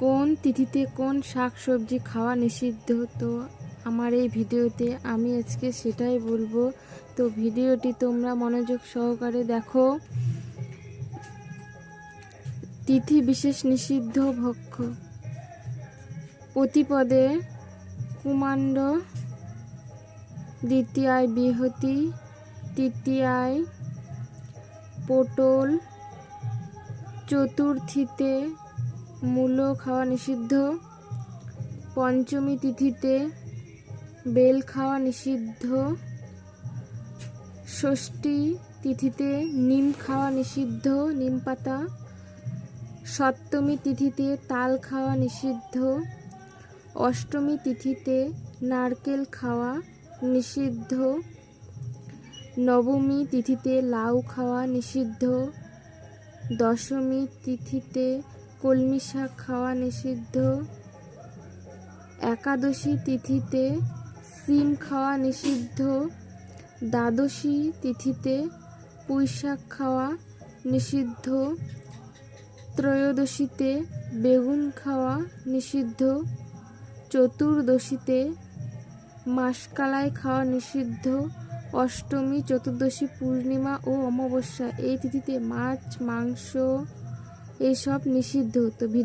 কোন তিথিতে কোন শাক সবজি খাওয়া নিষিদ্ধ। তো আমার এই ভিডিওতে আমি আজকে সেটাই বলবো। তো ভিডিওটি তোমরা মনোযোগ সহকারে দেখো। তিথি বিশেষ নিষিদ্ধ ভক্ষ: প্রতিপদে কুমাণ্ড, দ্বিতীয়ায় বৃহতি, তৃতীয়ায় পটল, চতুর্থীতে মূলো খাওয়া নিষিদ্ধ, পঞ্চমী তিথিতে বেল খাওয়া নিষিদ্ধ, ষষ্ঠী তিথিতে নিম খাওয়া নিষিদ্ধ, নিম পাতা, সপ্তমী তিথিতে তাল খাওয়া নিষিদ্ধ, অষ্টমী তিথিতে নারকেল খাওয়া নিষিদ্ধ, নবমী তিথিতে লাউ খাওয়া নিষিদ্ধ, দশমী তিথিতে কলমি শাক খাওয়া নিষিদ্ধ, একাদশী তিথিতে শিম খাওয়া নিষিদ্ধ, দ্বাদশী তিথিতে পুঁই শাক খাওয়া নিষিদ্ধ, ত্রয়োদশীতে বেগুন খাওয়া নিষিদ্ধ, চতুর্দশীতে মাষকালাই খাওয়া নিষিদ্ধ, অষ্টমী, চতুর্দশী, পূর্ণিমা ও অমাবস্যা এই তিথিতে মাছ মাংস এইসব নিষিদ্ধ। তো